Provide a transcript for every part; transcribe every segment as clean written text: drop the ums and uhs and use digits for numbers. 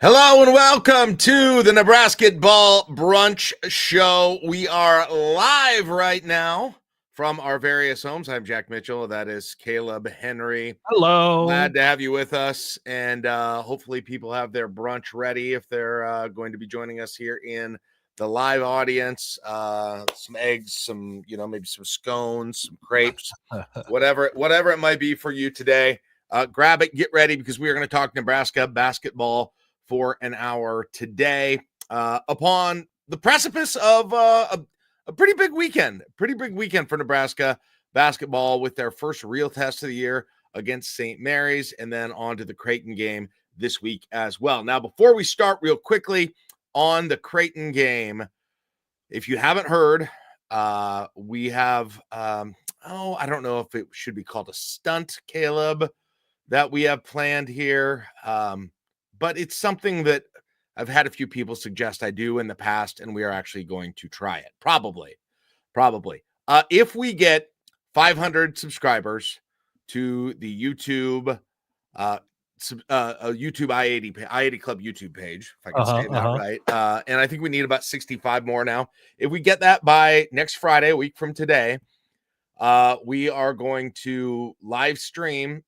Hello and welcome to the Nebrasketballl Brunch Show. We are live right now from our various homes. I'm Jack Mitchell. That is Kaleb Henry. Hello. Glad to have you with us. And hopefully people have their brunch ready if they're going to be joining us here in the live audience. Some eggs, some, maybe some scones, some crepes, whatever it might be for you today. Grab it, get ready, because we are going to talk Nebraska basketball for an hour today, upon the precipice of a pretty big weekend for Nebraska basketball, with their first real test of the year against St. Mary's, and then on to the Creighton game this week as well. Now, before we start, real quickly on the Creighton game, if you haven't heard, we have, I don't know if it should be called a stunt, Kaleb, that we have planned here. But it's something that I've had a few people suggest I do in the past, and we are actually going to try it. Probably. If we get 500 subscribers to the YouTube, YouTube I-80 Club YouTube page, if I can say that right. And I think we need about 65 more now. If we get that by next Friday, a week from today, we are going to live stream.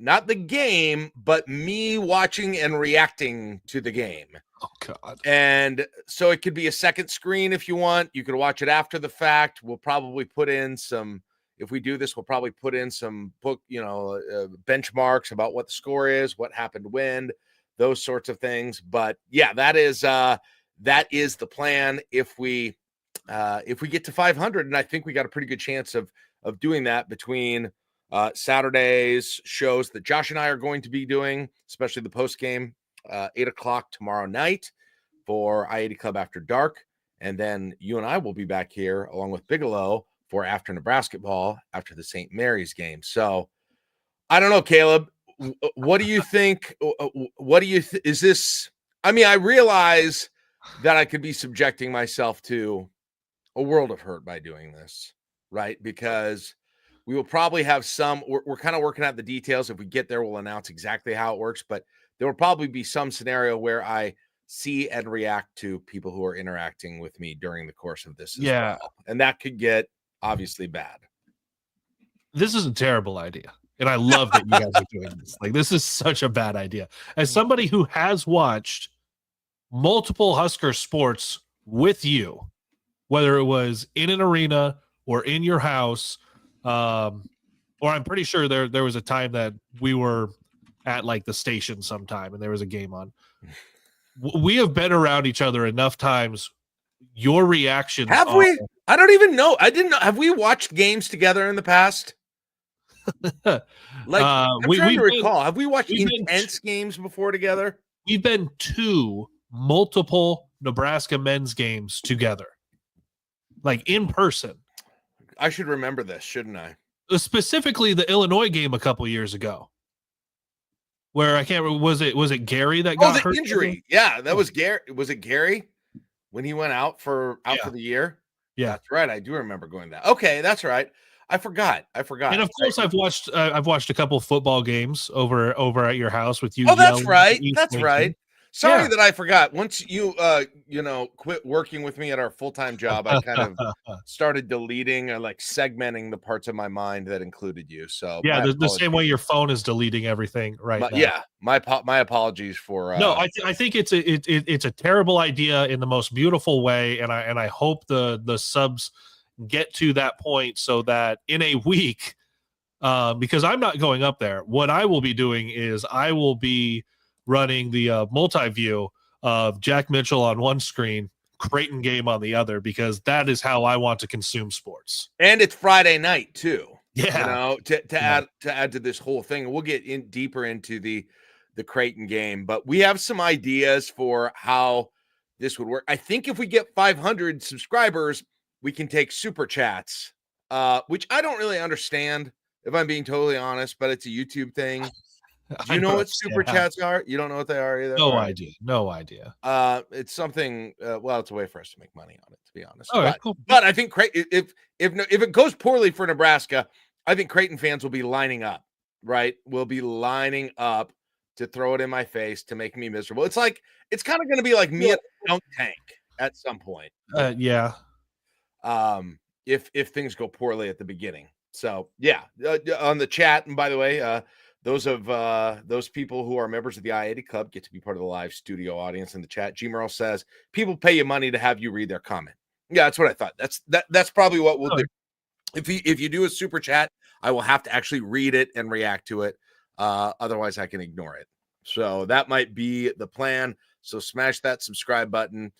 Not the game, but me watching and reacting to the game. Oh, God. And so it could be a second screen if you want. You could watch it after the fact. We'll probably put in some, if we do this, we'll probably put in some benchmarks about what the score is, what happened when, those sorts of things. But yeah, that is the plan if we get to 500. And I think we got a pretty good chance of doing that between Saturday's shows that Josh and I are going to be doing, especially the post game, 8 o'clock tomorrow night for I-80 Club After Dark. And then you and I will be back here along with Bigelow for After Nebrasketball after the St. Mary's game. So I don't know, Kaleb, what do you think? Is this, I realize that I could be subjecting myself to a world of hurt by doing this, right? Because we will probably have some, we're kind of working out the details. If we get there, we'll announce exactly how it works, but there will probably be some scenario where I see and react to people who are interacting with me during the course of this. Yeah. Well. And that could get obviously bad. This is a terrible idea. And I love that you guys are doing this. Like, this is such a bad idea. As somebody who has watched multiple Husker sports with you, whether it was in an arena or in your house, or I'm pretty sure there was a time that we were at like the station sometime and there was a game on. We have been around each other enough times. Your reaction. Have we? I don't even know. I didn't know. Have we watched games together in the past? I'm trying to recall. Have we watched intense games before together? We've been to multiple Nebraska men's games together, like in person. I should remember this, shouldn't I? Specifically the Illinois game a couple years ago, where I can't remember, was it Gary that got hurt? Injury? Yeah, that was Gary. Was it Gary when he went out for the year? Yeah, that's right. I do remember going that. Okay, that's right. I forgot. And of course, I've watched a couple of football games over at your house with you. Oh, that's right. That's right. Sorry that I forgot. Once you, quit working with me at our full-time job, I kind of started deleting or like segmenting the parts of my mind that included you. So yeah, the same way your phone is deleting everything right now. Yeah, my apologies for. No, I think it's a terrible idea in the most beautiful way, and I hope the subs get to that point so that in a week, because I'm not going up there. What I will be doing is I will be running the multi-view of Jack Mitchell on one screen, Creighton game on the other, because that is how I want to consume sports. And it's Friday night too. Yeah, to add to this whole thing. We'll get in deeper into the Creighton game, but we have some ideas for how this would work. I think if we get 500 subscribers, we can take super chats, which I don't really understand, if I'm being totally honest, but it's a YouTube thing. Do you know what super chats are? You don't know what they are either? No idea. It's something, it's a way for us to make money on it, to be honest. All right, cool. But I think if it goes poorly for Nebraska, I think Creighton fans will be lining up, right? We'll be lining up to throw it in my face, to make me miserable. It's kind of going to be like me in a dunk tank at some point. Yeah. If things go poorly at the beginning. So yeah, on the chat. And by the way, those people who are members of the I-80 Club get to be part of the live studio audience in the chat. G Merle says people pay you money to have you read their comment. Yeah, that's what I thought. That's probably what we'll do. If you do a super chat, I will have to actually read it and react to it. Otherwise, I can ignore it. So that might be the plan. So smash that subscribe button.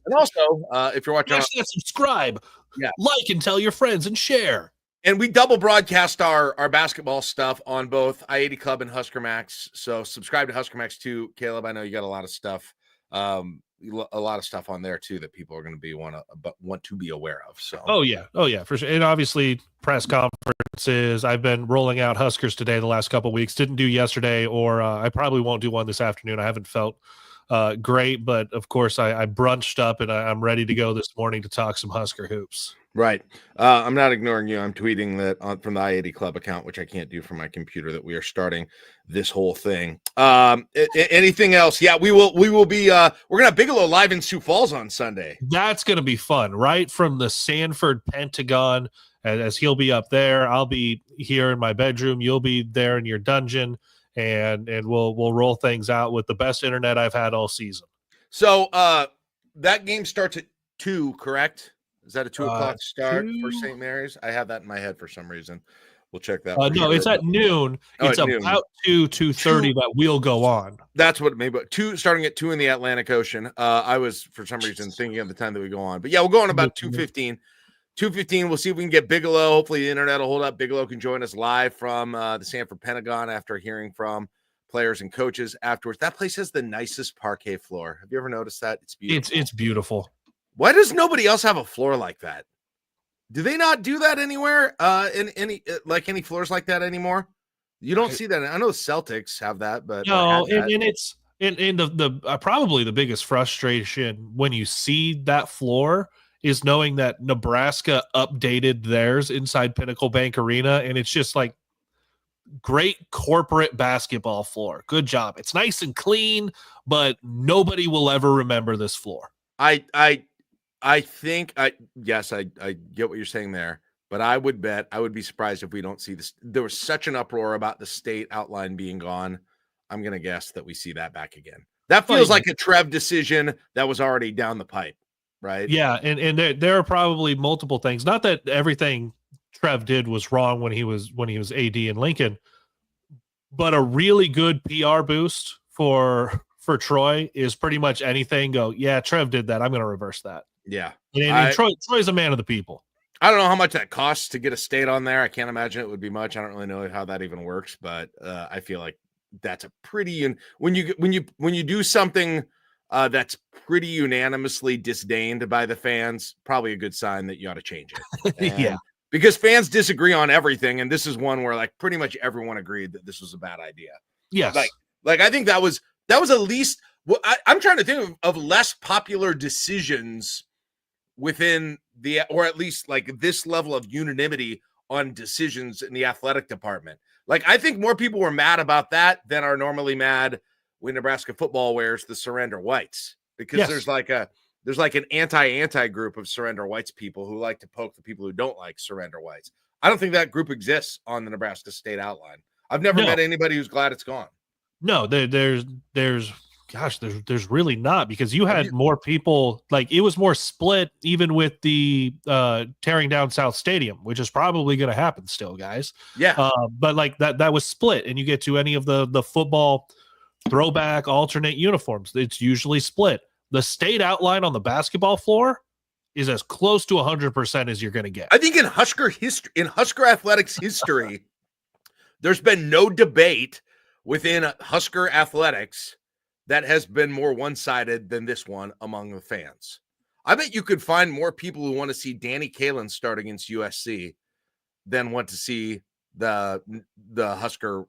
And also, if you're watching, smash that subscribe, yeah, like, and tell your friends and share. And we double broadcast our basketball stuff on both I-80 Club and Husker Max. So subscribe to Husker Max too, Kaleb. I know you got a lot of stuff. A lot of stuff on there too that people are going to be want to be aware of. So oh yeah, for sure. And obviously press conferences. I've been rolling out Huskers today the last couple of weeks. Didn't do yesterday, or I probably won't do one this afternoon. I haven't felt great, but of course I brunched up and I'm ready to go this morning to talk some Husker hoops. Right. I'm not ignoring you. I'm tweeting that from the I-80 Club account, which I can't do from my computer, that we are starting this whole thing. Anything else? Yeah, we will be, we're going to have Bigelow live in Sioux Falls on Sunday. That's going to be fun, right? From the Sanford Pentagon, as he'll be up there. I'll be here in my bedroom. You'll be there in your dungeon, and we'll roll things out with the best internet I've had all season. So that game starts at 2, correct? Is that a 2 o'clock start for St. Mary's? I have that in my head for some reason. We'll check that. No, sure. It's at noon. It's at about 2:30 that we'll go on. That's what it may be. 2, starting at 2 in the Atlantic Ocean. I was, for some reason, thinking of the time that we go on. But yeah, we'll go on about 2:15. 2:15, we'll see if we can get Bigelow. Hopefully the internet will hold up. Bigelow can join us live from the Sanford Pentagon after hearing from players and coaches afterwards. That place has the nicest parquet floor. Have you ever noticed that? It's beautiful. It's beautiful. Why does nobody else have a floor like that? Do they not do that anywhere? In any floors like that anymore? You don't see that. I know the Celtics have that, but no. And it's the probably the biggest frustration when you see that floor is knowing that Nebraska updated theirs inside Pinnacle Bank Arena, and it's just like great corporate basketball floor. Good job. It's nice and clean, but nobody will ever remember this floor. I think I get what you're saying there, but I would be surprised if we don't see this. There was such an uproar about the state outline being gone. I'm going to guess that we see that back again. That feels like a Trev decision that was already down the pipe, right? Yeah, and there are probably multiple things. Not that everything Trev did was wrong when he was AD in Lincoln, but a really good PR boost for Troy is pretty much anything. Go, yeah, Trev did that. I'm going to reverse that. Yeah. And Troy's a man of the people. I don't know how much that costs to get a state on there. I can't imagine it would be much. I don't really know how that even works, but I feel like that's a pretty when you do something that's pretty unanimously disdained by the fans, probably a good sign that you ought to change it. Yeah. Because fans disagree on everything, and this is one where like pretty much everyone agreed that this was a bad idea. Yes. Like I think that was at least I'm trying to think of less popular decisions within or at least like this level of unanimity on decisions in the athletic department. Like I think more people were mad about that than are normally mad when Nebraska football wears the surrender whites, because there's like an anti group of surrender whites people who like to poke the people who don't like surrender whites. I don't think that group exists on the Nebraska state outline. I've never met anybody who's glad it's gone. No, there's really not, because you had more people, like it was more split even with the tearing down South Stadium, which is probably going to happen still, guys. Yeah. But like that was split, and you get to any of the football throwback alternate uniforms, it's usually split. The state outline on the basketball floor is as close to 100% as you're going to get. I think in Husker athletics history, there's been no debate within Husker athletics that has been more one-sided than this one among the fans. I bet you could find more people who want to see Danny Kalin start against USC than want to see the Husker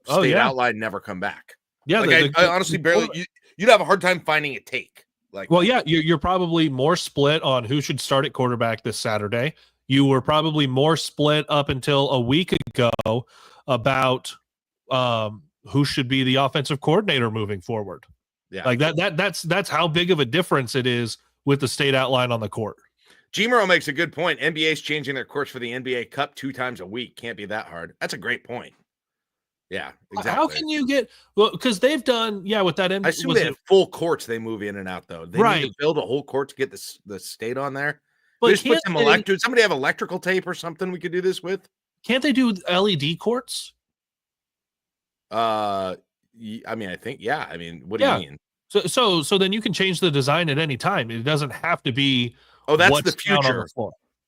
state outline never come back. Yeah, like I honestly barely. You'd have a hard time finding a take. You're probably more split on who should start at quarterback this Saturday. You were probably more split up until a week ago about who should be the offensive coordinator moving forward. Yeah. Like that's how big of a difference it is with the state outline on the court. G-Murrow makes a good point. NBA's changing their courts for the NBA Cup 2 times a week. Can't be that hard. That's a great point. Yeah, exactly. How can you get because they've done with that. I assume they have full courts they move in and out though. They need to build a whole court to get the state on there. But just put some did somebody have electrical tape or something we could do this with? Can't they do LED courts? I mean, I think I mean, what do you mean? So then you can change the design at any time. It doesn't have to be. Oh, that's the future.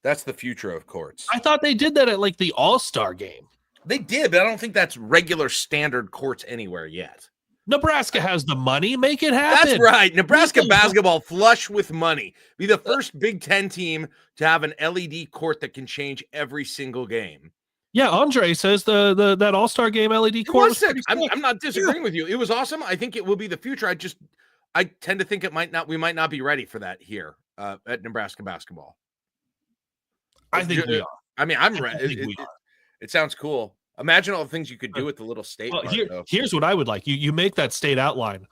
That's the future of courts. I thought they did that at like the All-Star game. They did, but I don't think that's regular standard courts anywhere yet. Nebraska has the money. Make it happen. That's right. Nebraska basketball flush with money. Be the first Big Ten team to have an LED court that can change every single game. Yeah, Andre says that All-Star game LED court was sick. I'm not disagreeing with you. It was awesome. I think it will be the future. I tend to think we might not be ready for that here at Nebraska basketball. I think we are. I mean, I'm ready. It sounds cool. Imagine all the things you could do with the little state. Here's what I would like. You make that state outline,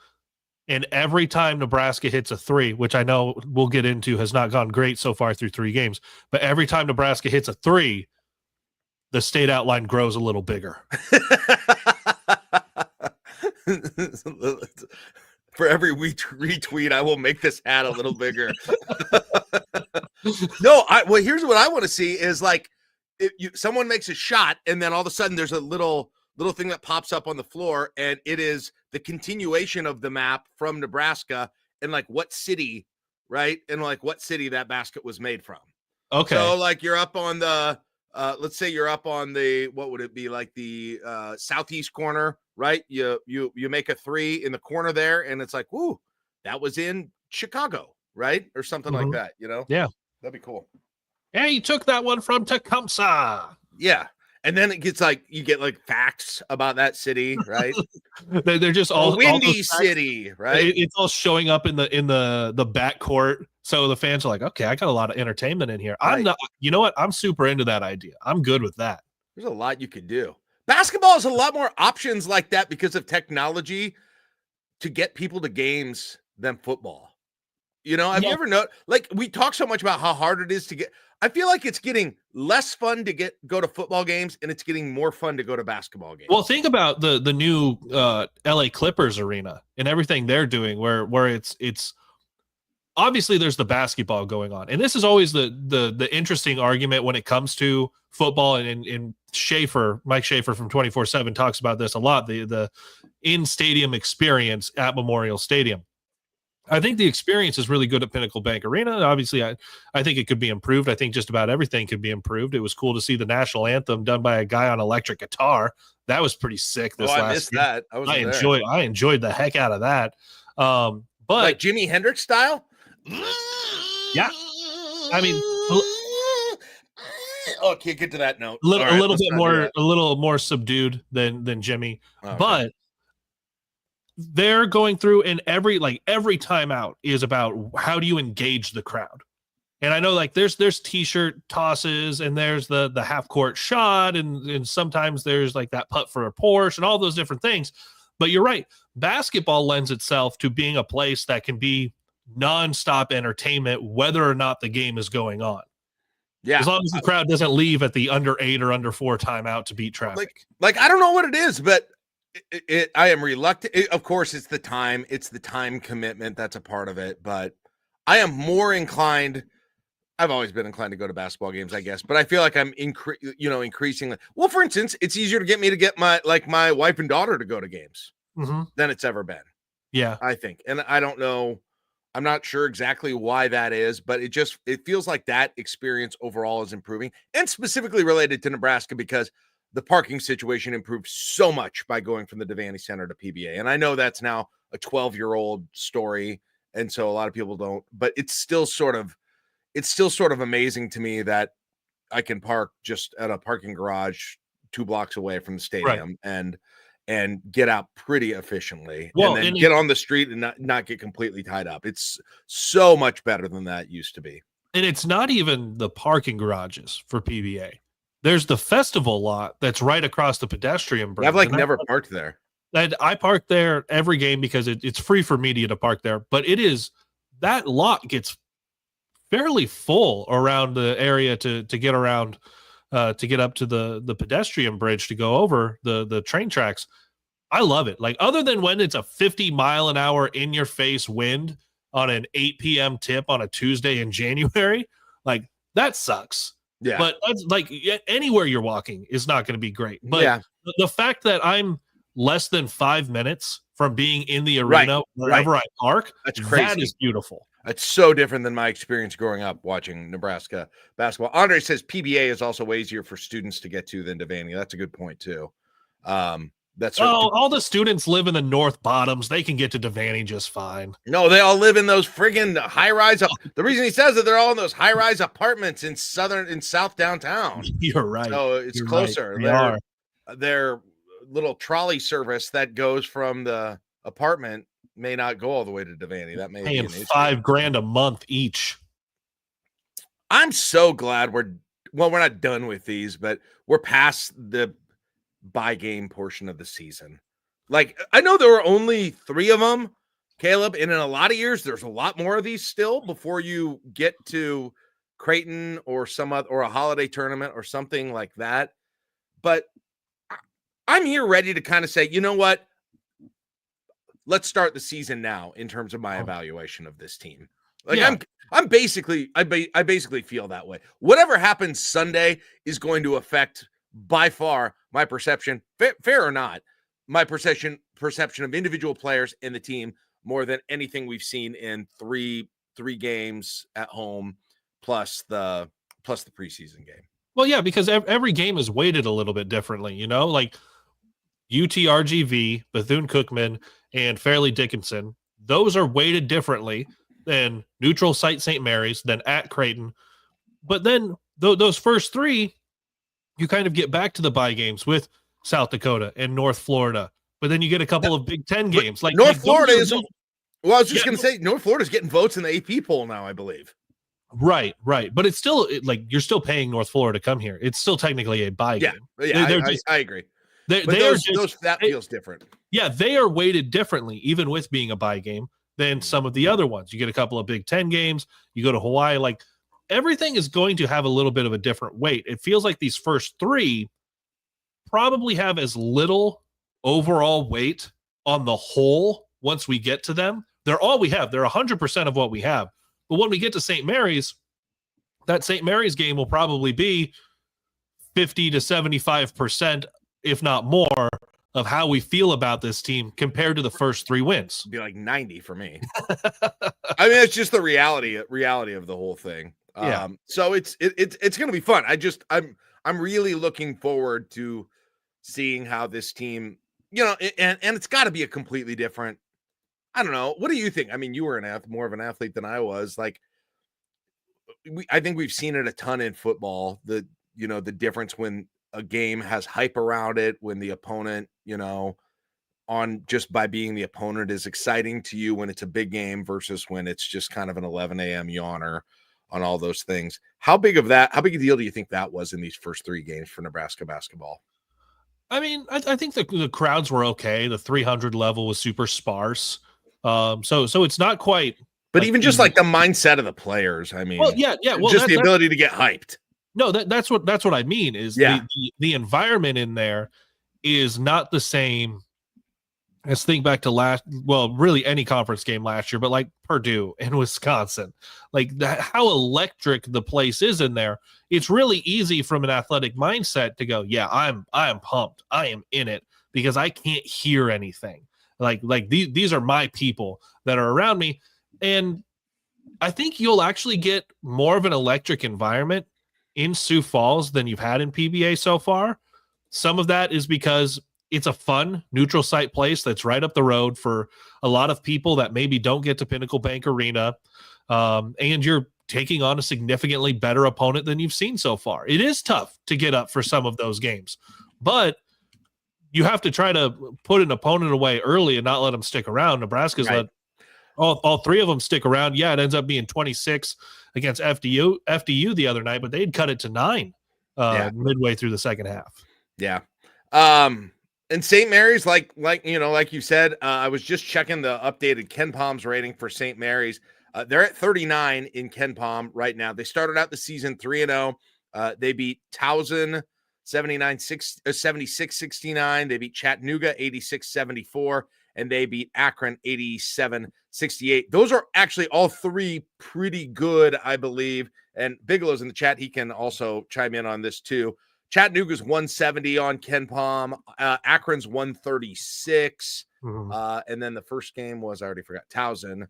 and every time Nebraska hits a 3, which I know we'll get into has not gone great so far through 3 games, but every time Nebraska hits a 3, the state outline grows a little bigger. For every retweet, I will make this hat a little bigger. No, well, here's what I want to see is like, someone makes a shot and then all of a sudden there's a little thing that pops up on the floor and it is the continuation of the map from Nebraska and like what city, right? And like what city that basket was made from. Okay. So like you're up on the, let's say you're up on the, what would it be? Like the southeast corner, right? You make a 3 in the corner there and it's like, whoo, that was in Chicago, right? Or something like that, you know? Yeah. That'd be cool. Yeah, you took that one from Tecumseh. Yeah. And then it gets like, you get like facts about that city, right? They're just all Windy City, right? It's all showing up in the back court. So the fans are like, okay, I got a lot of entertainment in here. Right. I'm not, you know what? I'm super into that idea. I'm good with that. There's a lot you could do. Basketball has a lot more options like that because of technology to get people to games than football. You know, have you ever noticed, like we talk so much about how hard it is to get, I feel like it's getting less fun to go to football games and it's getting more fun to go to basketball games. Well, think about the new LA Clippers arena and everything they're doing where it's obviously there's the basketball going on. And this is always the interesting argument when it comes to football and Mike Schaefer from 24/7 talks about this a lot, the in-stadium experience at Memorial Stadium. I think the experience is really good at Pinnacle Bank Arena. Obviously, I think it could be improved. I think just about everything could be improved. It was cool to see the national anthem done by a guy on electric guitar. That was pretty sick this last year. I missed that. I enjoyed the heck out of that. But like Jimi Hendrix style? Yeah. I mean, oh, can't get to that note. A little more subdued than Jimmy. Okay. But they're going through and every timeout is about how do you engage the crowd. And I know like there's t-shirt tosses and there's the half court shot and sometimes there's like that putt for a Porsche and all those different things. But you're right. Basketball lends itself to being a place that can be nonstop entertainment, whether or not the game is going on. Yeah. As long as the crowd doesn't leave at the under 8 or under 4 timeout to beat traffic. Like I don't know what it is, but I am reluctant. Of course, it's the time commitment. That's a part of it, but I am more inclined. I've always been inclined to go to basketball games, I guess, but I feel like I'm increasingly. Well, for instance, it's easier to get my wife and daughter to go to games than it's ever been. Yeah, I think, and I don't know. I'm not sure exactly why that is, but it feels like that experience overall is improving, and specifically related to Nebraska because the parking situation improved so much by going from the Devaney Center to PBA. And I know that's now a 12-year-old story. And so a lot of people don't, but it's still sort of amazing to me that I can park just at a parking garage 2 blocks away from the stadium and get out pretty efficiently and then get on the street and not get completely tied up. It's so much better than that used to be. And it's not even the parking garages for PBA. There's the festival lot that's right across the pedestrian bridge. I've never parked there. And I park there every game because it's free for media to park there. But that lot gets fairly full around the area to get around, to get up to the pedestrian bridge to go over the train tracks. I love it. Like, other than when it's a 50-mile-an-hour in-your-face wind on an 8 p.m. tip on a Tuesday in January, like, that sucks. Yeah. But that's, like, anywhere you're walking is not going to be great. But yeah. the fact that I'm less than 5 minutes from being in the arena wherever I park, that's crazy. That is beautiful. It's so different than my experience growing up watching Nebraska basketball. Andre says PBA is also way easier for students to get to than Devaney. That's a good point too. All the students live in the North Bottoms. They can get to Devaney just fine. No, they all live in those friggin' high-rise. The reason he says that they're all in those high-rise apartments in South downtown. You're right. So it's closer. Right. Their little trolley service that goes from the apartment may not go all the way to Devaney. That may paying be $5,000 a month each. I'm so glad we're not done with these, but we're past the buy game portion of the season. Like, I know there were only 3 of them, Kaleb, and in a lot of years there's a lot more of these still before you get to Creighton or or a holiday tournament or something like that. But I'm here ready to kind of say, you know what? Let's start the season now in terms of my evaluation of this team. Like, yeah. I basically feel that way. Whatever happens Sunday is going to affect by far my perception, fair or not, my perception of individual players in the team more than anything we've seen in three games at home plus the preseason game. Well, yeah, because every game is weighted a little bit differently, you know, like UTRGV, Bethune-Cookman, and Fairleigh Dickinson. Those are weighted differently than neutral site St. Mary's, than at Creighton. But then those first 3, you kind of get back to the bye games with South Dakota and North Florida. But then you get a couple of Big Ten games. Like North Florida is – well, I was just going to say, North Florida's getting votes in the AP poll now, I believe. Right. But it's still like you're still paying North Florida to come here. It's still technically a bye game. Yeah, I agree. That feels different. Yeah, they are weighted differently, even with being a bye game, than some of the other ones. You get a couple of Big Ten games. You go to Hawaii. Like, everything is going to have a little bit of a different weight. It feels like these first 3 probably have as little overall weight on the whole once we get to them. They're all we have. They're 100% of what we have. But when we get to St. Mary's, that St. Mary's game will probably be 50 to 75%, if not more, of how we feel about this team compared to the first 3 wins. It'd be like 90 for me. I mean, it's just the reality of the whole thing. Yeah. So it's going to be fun. I'm really looking forward to seeing how this team, you know, and it's got to be a completely different. I don't know. What do you think? I mean, you were more of an athlete than I was. Like, I think we've seen it a ton in football. The difference when a game has hype around it, when the opponent, you know, on just by being the opponent is exciting to you when it's a big game versus when it's just kind of an 11 a.m. yawner on all those things. How big a deal do you think that was in these first 3 games for Nebraska basketball? I mean, I think the crowds were okay. The 300 level was super sparse. So it's not quite. But like, even just like the mindset of the players, I mean, well, yeah. Well, just the ability to get hyped. No, that's what I mean is the environment in there is not the same. Let's think back to really any conference game last year, but like Purdue and Wisconsin, like how electric the place is in there. It's really easy from an athletic mindset to go, yeah, I'm pumped. I am in it because I can't hear anything. Like these are my people that are around me. And I think you'll actually get more of an electric environment in Sioux Falls than you've had in PBA so far. Some of that is because it's a fun neutral site place that's right up the road for a lot of people that maybe don't get to Pinnacle Bank Arena. And you're taking on a significantly better opponent than you've seen so far. It is tough to get up for some of those games, but you have to try to put an opponent away early and not let them stick around. Nebraska's let all 3 of them stick around. Yeah, it ends up being 26 against FDU the other night, but they'd cut it to 9 midway through the second half. Yeah. And St. Mary's, like you said, I was just checking the updated Ken Palm's rating for St. Mary's. They're at 39 in Ken Palm right now. They started out the season 3-0. They beat Towson 76-69. They beat Chattanooga 86-74, and they beat Akron 87-68. Those are actually all three pretty good, I believe. And Bigelow's in the chat. He can also chime in on this too. Chattanooga's 170 on Ken Palm. Akron's 136. And then the first game was, I already forgot, Towson.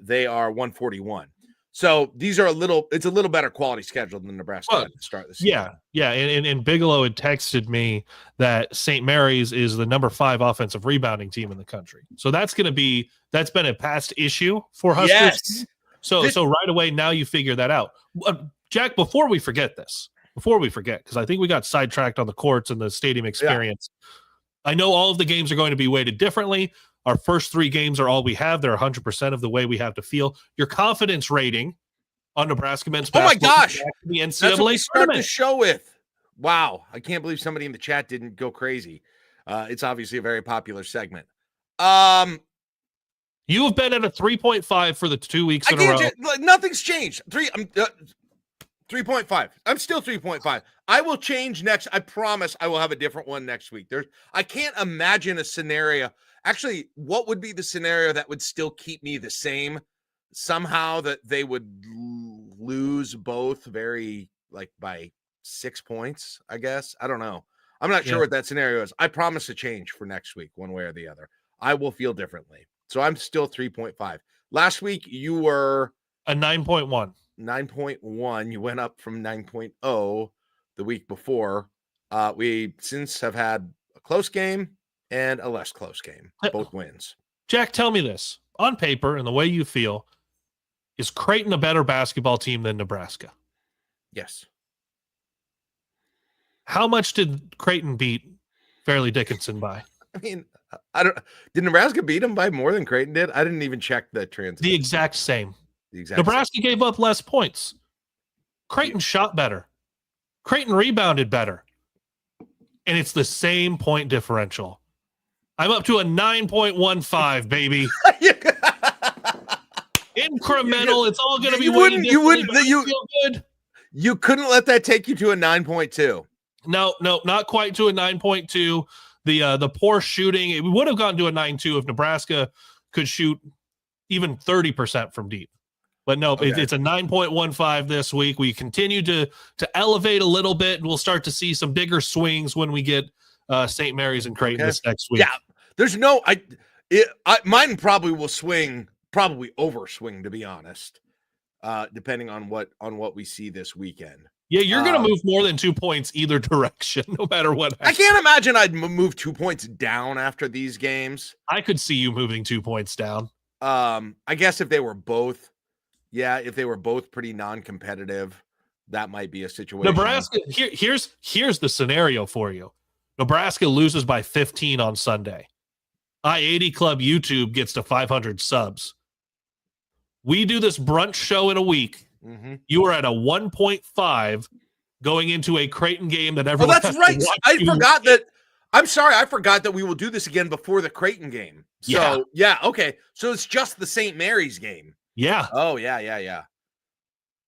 They are 141. So these are it's a little better quality schedule than Nebraska to start the season. Yeah. And Bigelow had texted me that St. Mary's is the number 5 offensive rebounding team in the country. So that's been a past issue for Huskers. Yes. So right away, now you figure that out. Jack, before we forget, because I think we got sidetracked on the courts and the stadium experience. Yeah. I know all of the games are going to be weighted differently. Our first 3 games are all we have. They're 100% of the way we have to feel. Your confidence rating on Nebraska men's basketball. Oh my gosh. The NCAA That's what we start the show with. Wow. I can't believe somebody in the chat didn't go crazy. It's obviously a very popular segment. You have been at a 3.5 for the 2 weeks in a row. Nothing's changed. 3.5. I'm still 3.5. I will change next. I promise I will have a different one next week. I can't imagine a scenario. Actually, what would be the scenario that would still keep me the same? Somehow that they would lose both by 6 points, I guess. I don't know. I'm not sure what that scenario is. I promise a change for next week, one way or the other. I will feel differently. So I'm still 3.5. Last week, you were a 9.1. 9.1. You went up from 9.0 the week before. We since have had a close game and a less close game, both wins. Jack, tell me this. On paper and the way you feel, is Creighton a better basketball team than Nebraska? Yes. How much did Creighton beat Fairleigh Dickinson by? I mean, did Nebraska beat them by more than Creighton did? I didn't even check the transcript. The exact same. Nebraska gave up less points. Creighton shot better. Creighton rebounded better. And it's the same point differential. I'm up to a 9.15, baby. Incremental. It's all going to be good. You couldn't let that take you to a 9.2. No, not quite to a 9.2. The poor shooting, it would have gone to a 9.2 if Nebraska could shoot even 30% from deep. But no, it's a 9.15 this week. We continue to elevate a little bit, and we'll start to see some bigger swings when we get St. Mary's and Creighton this next week. Yeah, there's no mine probably will overswing, to be honest, depending on what we see this weekend. Yeah, you're going to move more than 2 points either direction, no matter what happens. I can't imagine I'd move 2 points down after these games. I could see you moving 2 points down. I guess if they were both pretty non-competitive, that might be a situation. Nebraska, here's the scenario for you. Nebraska loses by 15 on Sunday. I-80 Club YouTube gets to 500 subs. We do this brunch show in a week. Mm-hmm. You are at a 1.5 going into a Creighton game that everyone. Oh, that's right. I forgot that. I'm sorry. I forgot that we will do this again before the Creighton game. So yeah. Okay. So it's just the St. Mary's game. Yeah. Oh yeah.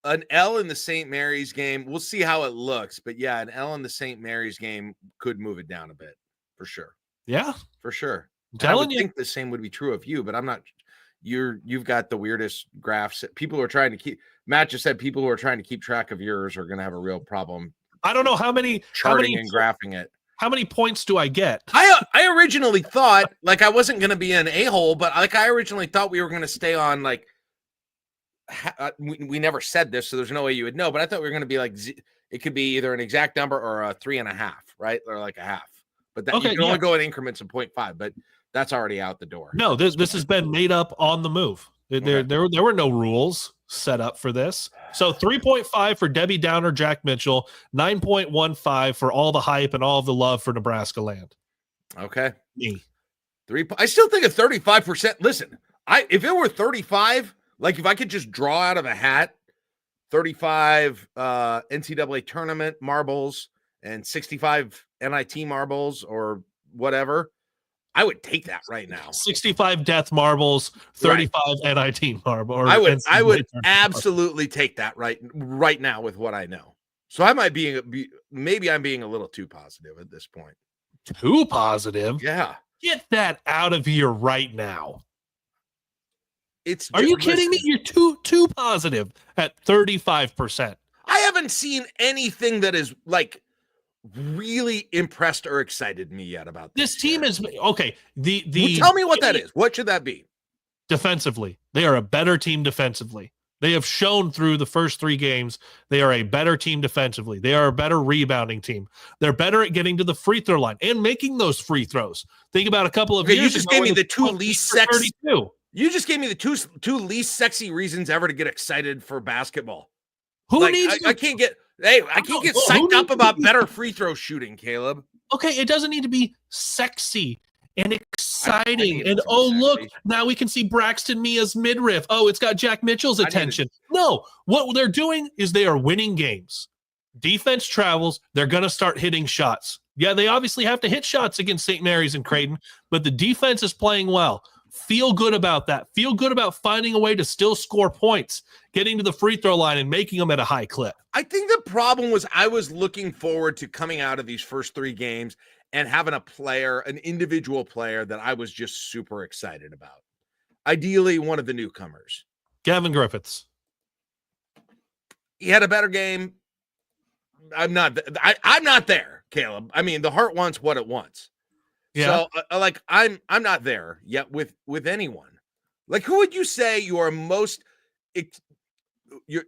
An L in the St. Mary's game. We'll see how it looks, but yeah, an L in the St. Mary's game could move it down a bit for sure. Yeah, for sure. I think the same would be true of you, but I'm not. You've got the weirdest graphs. People who are trying to keep. Matt just said people who are trying to keep track of yours are going to have a real problem. I don't know how many and graphing it. How many points do I get? I originally thought I wasn't going to be an a-hole, but I originally thought we were going to stay on we never said this, so there's no way you would know, but I thought we were going to be it could be either an exact number or a 3.5, right? Or like a half. But that you can only go in increments of 0.5, but that's already out the door. No, this has been made up on the move. There were no rules set up for this. So 3.5 for Debbie Downer, Jack Mitchell, 9.15 for all the hype and all of the love for Nebraska land. Okay. Me. I still think a 35%. Listen, if it were 35, if I could just draw out of a hat 35 NCAA tournament marbles and 65 NIT marbles or whatever, I would take that right now. 65 death marbles, 35 NIT marble. I would absolutely take that right now with what I know. So I might maybe I'm being a little too positive at this point. Too positive? Yeah. Get that out of here right now. Are you kidding me? You're too positive at 35%. I haven't seen anything that is like really impressed or excited me yet about this team. Is okay. Tell me what that is. What should that be? Defensively, they are a better team defensively. They have shown through the first 3 games they are a better team defensively. They are a better rebounding team. They're better at getting to the free throw line and making those free throws. Think about a couple of years you just ago. Gave me the two least sexy. You just gave me the two least sexy reasons ever to get excited for basketball. Who needs? I can't get. Hey, I can't get psyched up about better free throw shooting, Caleb. Okay, it doesn't need to be sexy and exciting. And look, now we can see Braxton Mia's midriff. Oh, it's got Jack Mitchell's attention. No, what they're doing is they are winning games. Defense travels. They're going to start hitting shots. Yeah, they obviously have to hit shots against St. Mary's and Creighton, but the defense is playing well. Feel good about that. Feel good about finding a way to still score points, getting to the free throw line and making them at a high clip. I think the problem was I was looking forward to coming out of these first 3 games and having an individual player that I was just super excited about. Ideally, one of the newcomers. Gavin Griffiths. He had a better game. I'm not there, Caleb. I mean, the heart wants what it wants. Yeah. So I'm not there yet with anyone. Like, who would you say your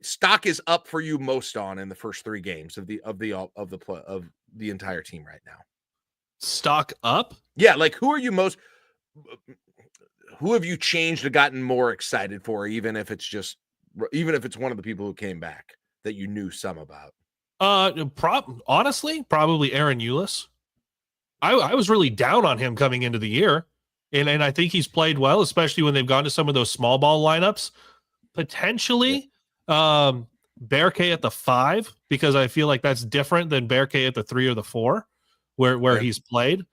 stock is up for you most on in the first 3 games of the entire team right now? Stock up? Yeah, like who have you changed or gotten more excited for, even if it's one of the people who came back that you knew some about? Honestly, probably Aaron Eulis. I was really down on him coming into the year, and I think he's played well, especially when they've gone to some of those small ball lineups. Potentially, Berkay at the 5, because I feel like that's different than Berkay at the 3 or the 4, where he's played.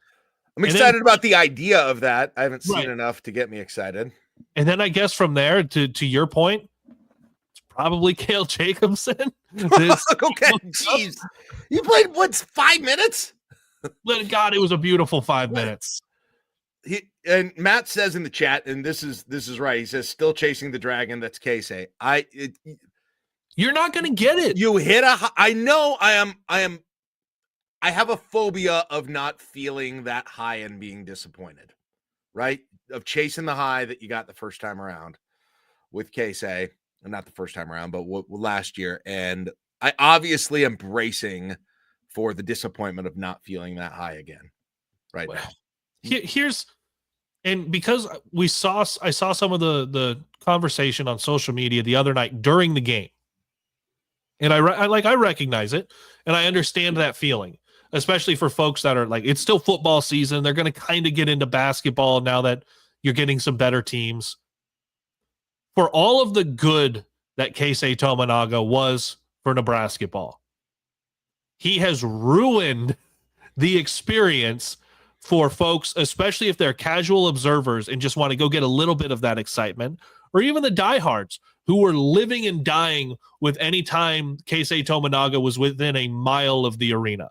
I'm excited about the idea of that. I haven't seen enough to get me excited. And then I guess from there, to your point, it's probably Cale Jacobson. Okay, jeez. You played, 5 minutes? God, it was a beautiful 5 minutes. And Matt says in the chat, and this is right. He says, "Still chasing the dragon." That's Casey. You're not going to get it. You hit I know. I am. I have a phobia of not feeling that high and being disappointed. Right, of chasing the high that you got the first time around with Casey, and not the first time around, but last year. And I obviously am bracing for the disappointment of not feeling that high again right now. And because I saw some of the conversation on social media the other night during the game, and I recognize it, and I understand that feeling, especially for folks that are like, it's still football season. They're going to kind of get into basketball now that you're getting some better teams. For all of the good that Keisei Tominaga was for Nebrasketball, he has ruined the experience for folks, especially if they're casual observers and just want to go get a little bit of that excitement, or even the diehards who were living and dying with any time Keisei Tominaga was within a mile of the arena.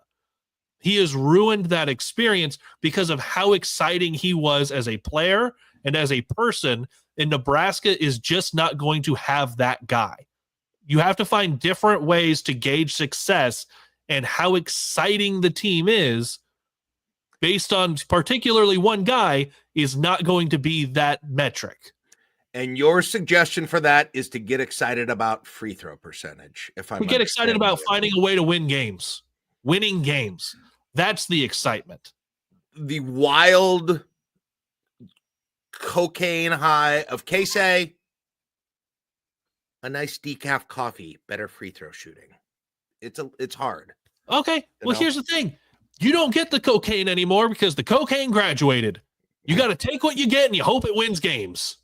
He has ruined that experience because of how exciting he was as a player and as a person, and Nebraska is just not going to have that guy. You have to find different ways to gauge success and how exciting the team is based on particularly one guy is not going to be that metric. And your suggestion for that is to get excited about free throw percentage. We get excited about finding a way to win games, winning games. That's the excitement. The wild cocaine high of Casey, a nice decaf coffee, better free throw shooting. It's hard. Okay. Well, here's the thing. You don't get the cocaine anymore because the cocaine graduated. You got to take what you get and you hope it wins games.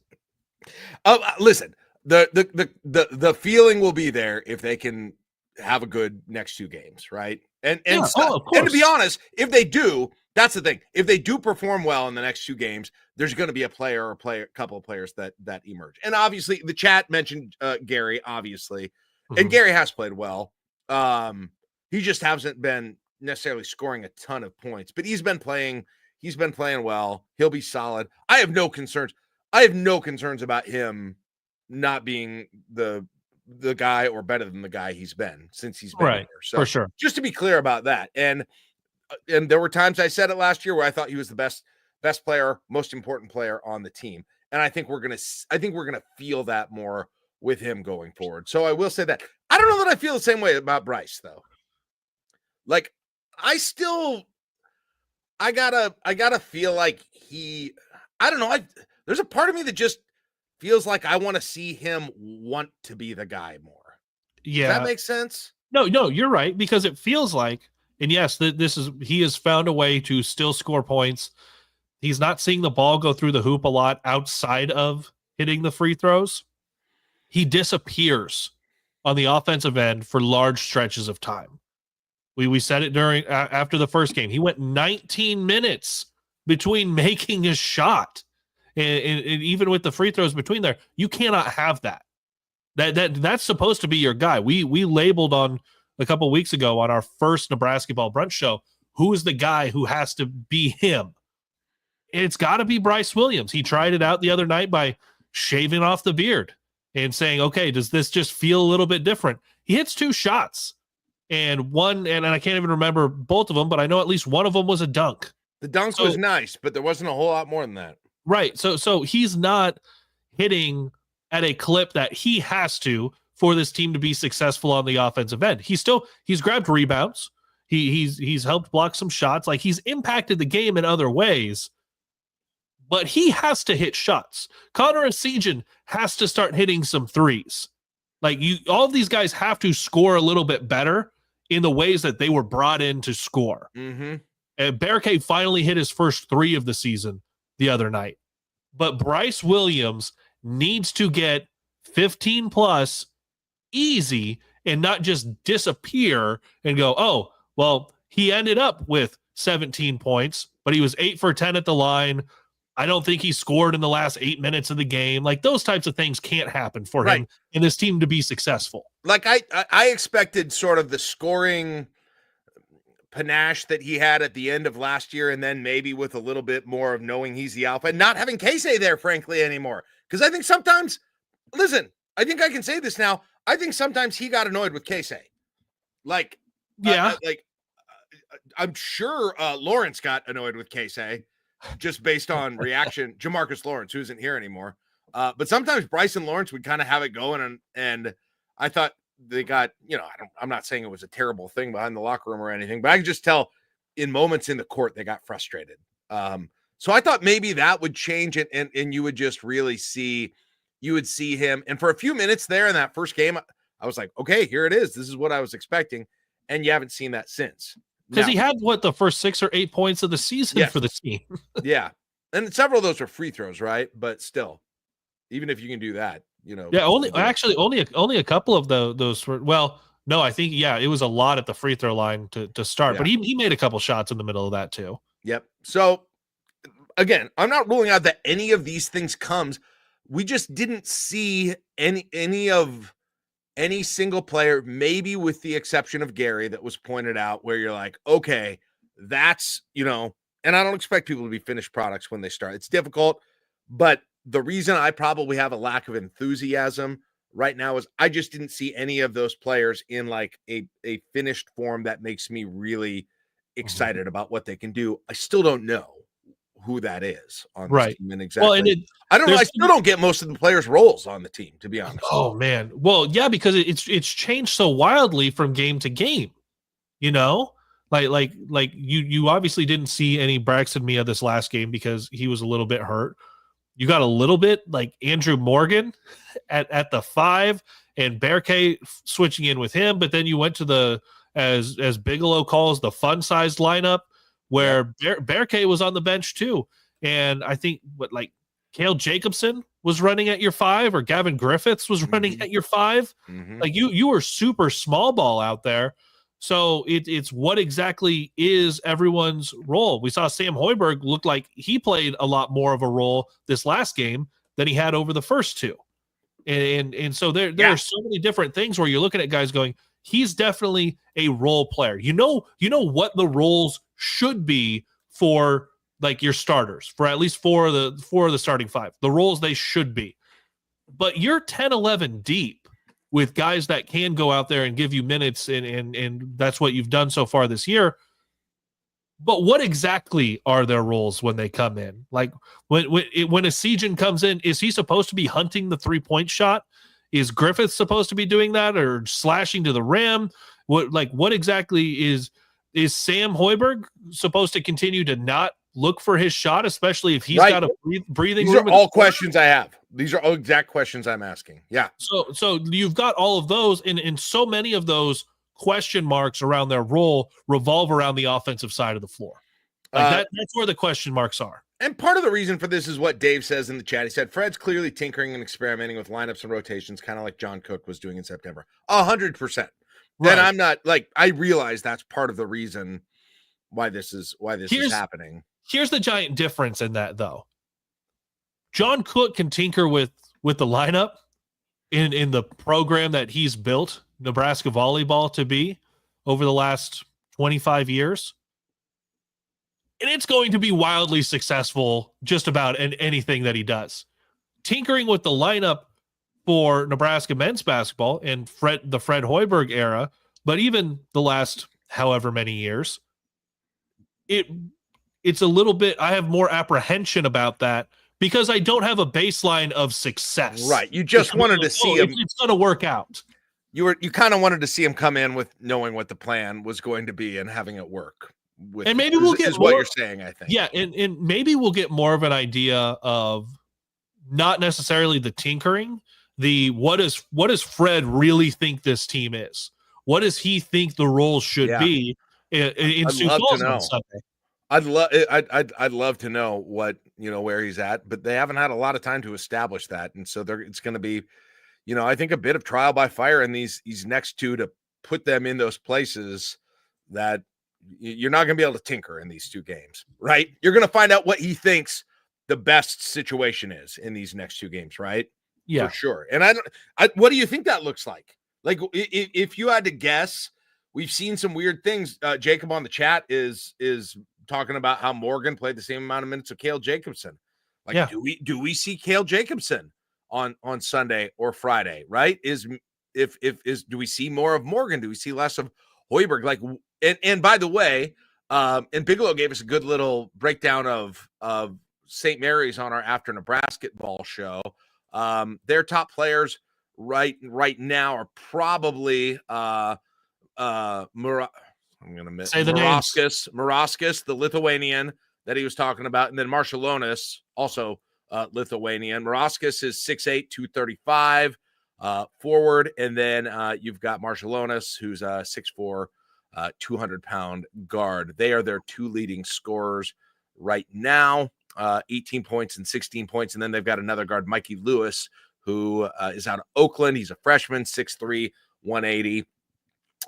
Listen, the feeling will be there if they can have a good next 2 games, right? And Yeah, of and to be course. honest, if they do, that's the thing. If they do perform well in the next 2 games, there's going to be a couple of players that emerge. And obviously, the chat mentioned Gary, obviously, and Gary has played well. He just hasn't been necessarily scoring a ton of points, but he's been playing well. He'll be solid. I have no concerns. About him not being the guy or better than the guy he's been since he's been here. So for sure. just to be clear about that. And there were times I said it last year where I thought he was the best player, most important player on the team. And I think we're going to feel that more with him going forward. So I will say that. I don't know that I feel the same way about Bryce though. Like I gotta feel like I don't know. There's a part of me that just feels like I want to see him want to be the guy more. Yeah. Does that make sense? No, you're right, because it feels like, and yes, he has found a way to still score points. He's not seeing the ball go through the hoop a lot outside of hitting the free throws. He disappears on the offensive end for large stretches of time. We said it after the first game. He went 19 minutes between making a shot. And even with the free throws between there, you cannot have that. That's supposed to be your guy. We labeled on a couple of weeks ago on our first Nebrasketballl brunch show, who is the guy who has to be him? It's got to be Bryce Williams. He tried it out the other night by shaving off the beard and saying, okay, does this just feel a little bit different? He hits 2 shots, and I can't even remember both of them, but I know at least one of them was a dunk. The dunk was nice, but there wasn't a whole lot more than that. Right. So he's not hitting at a clip that he has to for this team to be successful on the offensive end. He's grabbed rebounds. He's helped block some shots. Like, he's impacted the game in other ways, but he has to hit shots. Connor Essegian has to start hitting some threes. Like, all of these guys have to score a little bit better in the ways that they were brought in to score. Mm-hmm. And Berke finally hit his first 3 of the season the other night. But Bryce Williams needs to get 15 plus easy and not just disappear and go, oh, well, he ended up with 17 points, but he was 8 for 10 at the line. I don't think he scored in the last 8 minutes of the game. Like, those types of things can't happen for him and this team to be successful. Like, I expected sort of the scoring panache that he had at the end of last year, and then maybe with a little bit more of knowing he's the alpha and not having Casey there, frankly, anymore. Because I think sometimes, listen, I think I can say this now. I think sometimes he got annoyed with Casey. Like, yeah, I'm sure Lawrence got annoyed with Casey just based on reaction. Jamarcus Lawrence, who isn't here anymore. But sometimes Bryce and Lawrence would kind of have it going, and I thought they got, I'm not saying it was a terrible thing behind the locker room or anything, but I could just tell in moments in the court they got frustrated. So I thought maybe that would change it, and you would just really see him. And for a few minutes there in that first game, I was like, okay, here it is. This is what I was expecting. And you haven't seen that since. Because he had the first 6 or 8 points of the season for the team. Yeah. And several of those were free throws, right? But still, even if you can do that, Yeah, only a couple of those were, well, no, I think, it was a lot at the free throw line to start, but he made a couple shots in the middle of that too. Yep. So again, I'm not ruling out that any of these things comes. We just didn't see any single player, maybe with the exception of Gary, that was pointed out where you're like, okay, that's, and I don't expect people to be finished products when they start. It's difficult, but the reason I probably have a lack of enthusiasm right now is I just didn't see any of those players in like a finished form that makes me really excited about what they can do. I still don't know who that is on this team and exactly. Well, and I still don't get most of the players' roles on the team, to be honest. Oh man. Well, yeah, because it's changed so wildly from game to game. Like you obviously didn't see any Braxton Mia this last game because he was a little bit hurt. You got a little bit like Andrew Morgan at the 5 and Berke switching in with him, but then you went to the as Bigelow calls the fun-sized lineup where Berke was on the bench too. And I think Cale Jacobson was running at your 5 or Gavin Griffiths was running at your 5. Mm-hmm. Like you were super small ball out there. So it's what exactly is everyone's role. We saw Sam Hoiberg look like he played a lot more of a role this last game than he had over the first two. And so there are so many different things where you're looking at guys going, he's definitely a role player. You know what the roles should be for like your starters, for at least four of the starting five, the roles they should be. But you're 10-11 deep with guys that can go out there and give you minutes, and that's what you've done so far this year. But what exactly are their roles when they come in? Like when a Sejan comes in, is he supposed to be hunting the 3-point shot? Is Griffith supposed to be doing that or slashing to the rim? What exactly is Sam Hoiberg supposed to continue to not look for his shot, especially if he's got a breathing room? These are all questions I have. These are all exact questions I'm asking. Yeah. So you've got all of those, and so many of those question marks around their role revolve around the offensive side of the floor. That's where the question marks are. And part of the reason for this is what Dave says in the chat. He said, Fred's clearly tinkering and experimenting with lineups and rotations, kind of like John Cook was doing in September. 100%. Right. And I'm not I realize that's part of the reason why this is happening. Here's the giant difference in that, though. John Cook can tinker with the lineup in the program that he's built Nebraska volleyball to be over the last 25 years. And it's going to be wildly successful just about in anything that he does. Tinkering with the lineup for Nebraska men's basketball and the Fred Hoiberg era, but even the last however many years, it's a little bit, I have more apprehension about that because I don't have a baseline of success. Right. You just wanted to see him. It's going to work out. You kind of wanted to see him come in with knowing what the plan was going to be and having it work. And maybe we'll get more, what you're saying, I think. Yeah, and maybe we'll get more of an idea of not necessarily the tinkering, what does Fred really think this team is? What does he think the role should be in Sioux Falls on Sunday? I'd love to know what, where he's at, but they haven't had a lot of time to establish that. And so it's going to be, I think a bit of trial by fire in these next two to put them in those places that you're not going to be able to tinker in these two games, right? You're going to find out what he thinks the best situation is in these next two games, right? Yeah, for sure. And what do you think that looks like? Like if you had to guess, we've seen some weird things. Jacob on the chat is talking about how Morgan played the same amount of minutes of Cale Jacobson. Do we see Cale Jacobson on Sunday or Friday, right? Do we see more of Morgan? Do we see less of Hoiberg? And by the way, and Bigelow gave us a good little breakdown of St. Mary's on our After Nebrasketballl show. Their top players right now are probably I'm going to miss Morauskas, the Lithuanian that he was talking about, and then Maršalonis, also Lithuanian. Morauskas is 6'8", 235 forward, and then you've got Maršalonis, who's 6'4", 200-pound guard. They are their two leading scorers right now, 18 points and 16 points, and then they've got another guard, Mikey Lewis, who is out of Oakland. He's a freshman, 6'3", 180.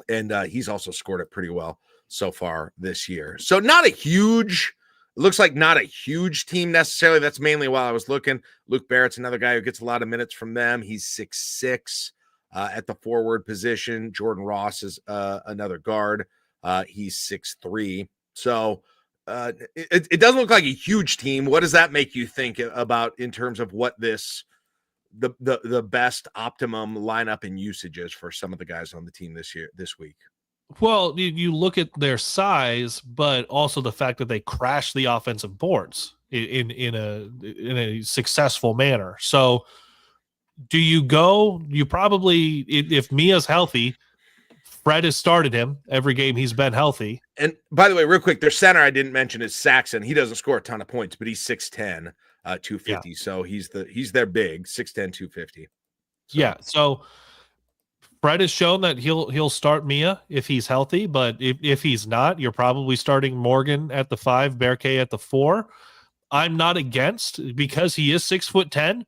And he's also scored it pretty well so far this year. So looks like not a huge team necessarily. That's mainly why I was looking. Luke Barrett's another guy who gets a lot of minutes from them. He's 6'6" at the forward position. Jordan Ross is another guard. He's 6'3". So it doesn't look like a huge team. What does that make you think about in terms of what the best optimum lineup and usages for some of the guys on the team this week? Well, you look at their size, but also the fact that they crash the offensive boards in a successful manner. So you probably, if Mia's healthy, Fred has started him every game he's been healthy. And by the way, real quick, their center I didn't mention is Saxon. He doesn't score a ton of points, but he's 6'10", 250. Yeah. So he's their big 6'10", 250. So. Yeah. So Fred has shown that he'll start Mia if he's healthy, but if he's not, you're probably starting Morgan at the 5, Berkay at the 4. I'm not against, because he is 6'10",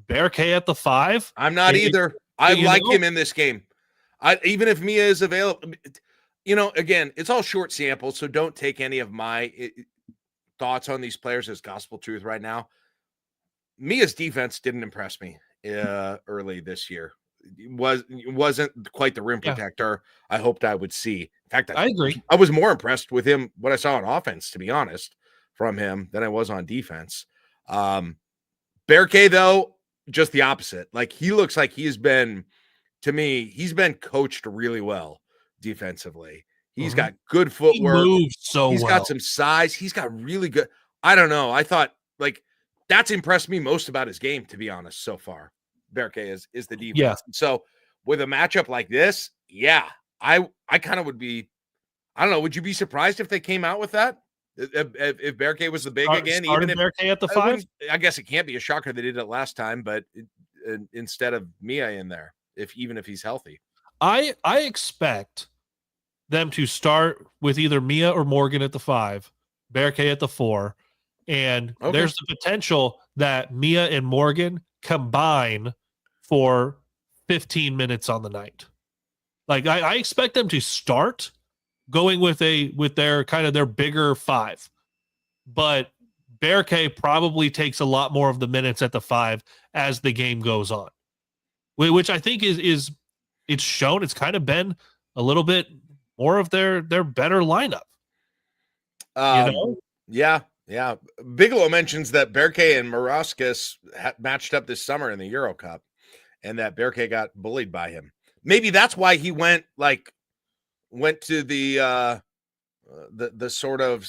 Berkay at the 5. I'm not either. I like him in this game. Even if Mia is available, Again, it's all short samples, so don't take any of my thoughts on these players as gospel truth right now. Mia's defense didn't impress me early this year. It wasn't quite the rim protector I hoped I would see. In fact, I agree. I was more impressed with him, what I saw on offense, to be honest, from him than I was on defense. Bear K, though, just the opposite. Like, he looks like he's been coached really well defensively. He's got good footwork. He moves so He's well. got some size. He's got really good. I don't know. I thought, like, that's impressed me most about his game, to be honest, so far. Bear K is the defense. Yeah. So with a matchup like this, I kind of would be, I don't know, would you be surprised if they came out with that? If Bear K was the big again, even if Bear K at the 5? I guess it can't be a shocker they did it last time, but instead of Mia in there, even if he's healthy. I expect them to start with either Mia or Morgan at the 5, Bear K at the 4, and there's the potential that Mia and Morgan combine for 15 minutes on the night. Like, I expect them to start going with their kind of their bigger 5, but Bear K probably takes a lot more of the minutes at the 5 as the game goes on, which I think is it's shown. It's kind of been a little bit more of their better lineup. Yeah. Bigelow mentions that Bear K and Morauskas matched up this summer in the Euro Cup, and that Bear K got bullied by him. Maybe that's why he went to the sort of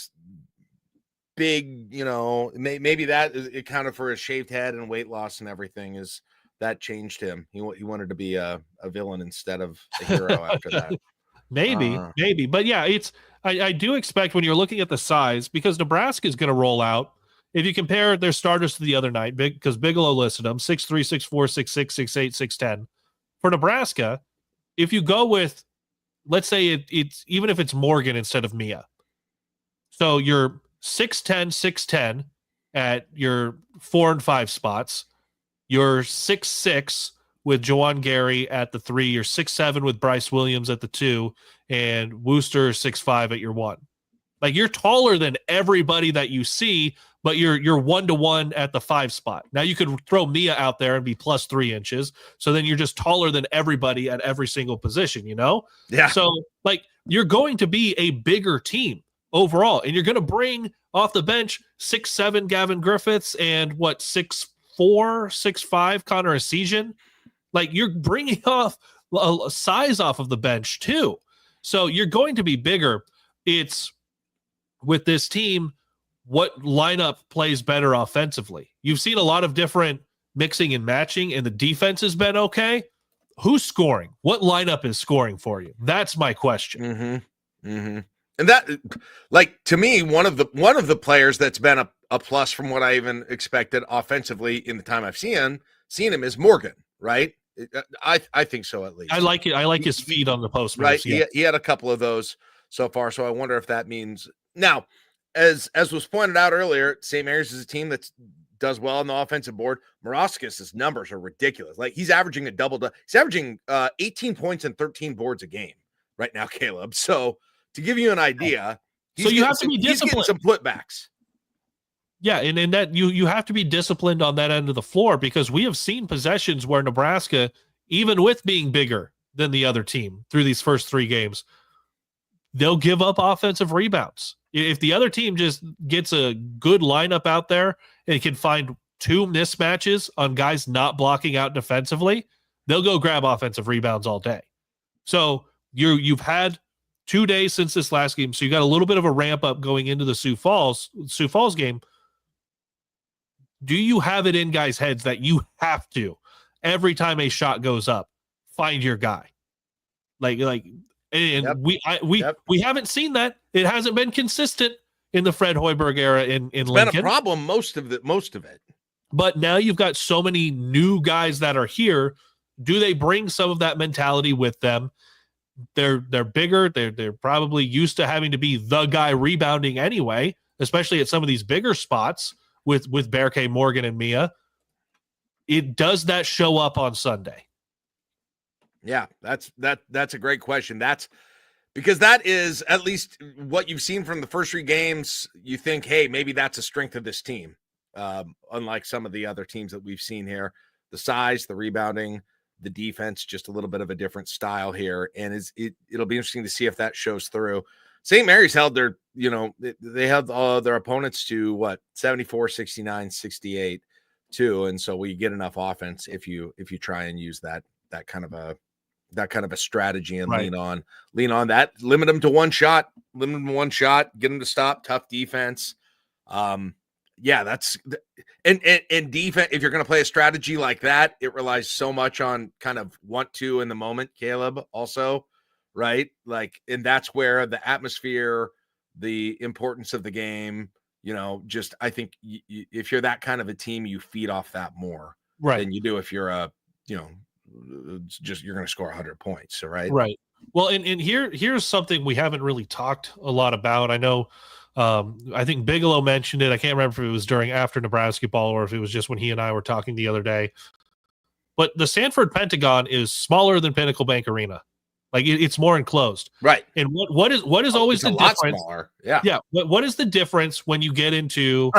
big, maybe that is it kind of for his shaved head and weight loss and everything is that changed him. He wanted to be a villain instead of a hero after that. Maybe. But yeah, I do expect when you're looking at the size, because Nebraska is going to roll out, if you compare their starters to the other night, because Bigelow listed them 6'3", 6'4", 6'6", 6'8", 6'10". For Nebraska, if you go with, let's say it's even if it's Morgan instead of Mia. So you're 6'10", 6'10" at your 4 and 5 spots. You're 6'6" with Juwan Gary at the 3. You're 6'7" with Bryce Williams at the 2, and Wooster 6'5" at your 1. Like, you're taller than everybody that you see, but you're 1-to-1 at the 5 spot. Now you could throw Mia out there and be plus 3 inches. So then you're just taller than everybody at every single position, Yeah. So, like, you're going to be a bigger team overall, and you're going to bring off the bench 6'7" Gavin Griffiths and 6'4", 6'5" Connor Essegian. Like, you're bringing off a size off of the bench too. So you're going to be bigger. It's with this team, what lineup plays better offensively? You've seen a lot of different mixing and matching, and the defense has been okay. Who's scoring? What lineup is scoring for you? That's my question. And that, like, to me, one of the players that's been a plus from what I even expected offensively in the time I've seen him is Morgan, right? I think so, at least. I like it. I like his feet on the post. Right. Moves, yeah. He had a couple of those so far. So I wonder if that means now, as was pointed out earlier, St. Mary's is a team that does well on the offensive board. Morauskas' numbers are ridiculous. Like, he's averaging he's averaging 18 points and 13 boards a game right now, Caleb. So to give you an idea, so you have to be disciplined. He's getting some putbacks. Yeah, and that you have to be disciplined on that end of the floor, because we have seen possessions where Nebraska, even with being bigger than the other team through these first 3 games, they'll give up offensive rebounds. If the other team just gets a good lineup out there and can find 2 mismatches on guys not blocking out defensively, they'll go grab offensive rebounds all day. So you've had 2 days since this last game, so you got a little bit of a ramp up going into the Sioux Falls game. Do you have it in guys' heads that you have to, every time a shot goes up, find your guy? We haven't seen that. It hasn't been consistent in the Fred Hoiberg era in Lincoln. Been a problem most of it. But now you've got so many new guys that are here. Do they bring some of that mentality with them? They're bigger. They're probably used to having to be the guy rebounding anyway, especially at some of these bigger spots with Bear K, Morgan, and Mia. Does that show up on Sunday? Yeah, that's a great question. That's Because that is at least what you've seen from the first 3 games. You think, hey, maybe that's a strength of this team. Unlike some of the other teams that we've seen here, the size, the rebounding, the defense, just a little bit of a different style here. And it'll be interesting to see if that shows through. St. Mary's held their, they held their opponents to what, 74, 69, 68 too. And so we get enough offense if you try and use that kind of a strategy and lean on that, limit them to one shot, get them to stop, tough defense. That's and defense. If you're going to play a strategy like that, it relies so much on kind of want to in the moment, Kaleb, also, right? Like, and that's where the atmosphere, the importance of the game, just I think if you're that kind of a team, you feed off that more than you do if you're you're going to score 100 points. So, right. Well, and here's something we haven't really talked a lot about. I know, I think Bigelow mentioned it. I can't remember if it was after Nebrasketball or if it was just when he and I were talking the other day. But the Sanford Pentagon is smaller than Pinnacle Bank Arena. Like it's more enclosed, right? And what is always the difference? Smaller. Yeah. What is the difference when you get into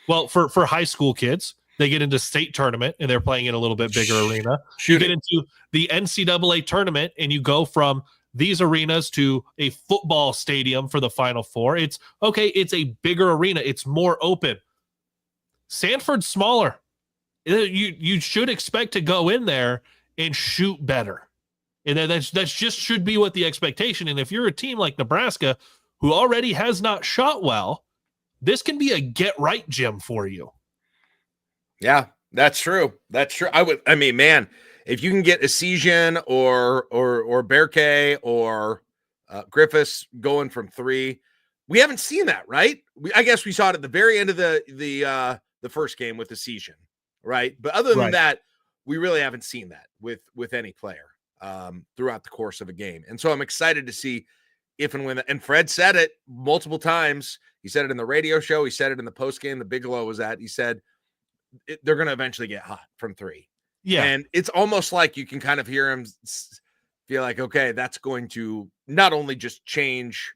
well, for high school kids? They get into state tournament and they're playing in a little bit bigger arena. You get into the NCAA tournament and you go from these arenas to a football stadium for the Final Four. It's a bigger arena. It's more open. Sanford's smaller. You should expect to go in there and shoot better. And that's just should be what the expectation. And if you're a team like Nebraska who already has not shot well, this can be a get right gym for you. Yeah, that's true. I mean, man, if you can get Essegian or Berke or Griffiths going from 3, we haven't seen that, right? I guess we saw it at the very end of the first game with Essegian, right? But other than that, we really haven't seen that with any player throughout the course of a game. And so I'm excited to see if and when. And Fred said it multiple times. He said it in the radio show. He said it in the post game the Bigelow was at. He said, they're going to eventually get hot from 3. Yeah. And it's almost like you can kind of hear him feel like, okay, that's going to not only just change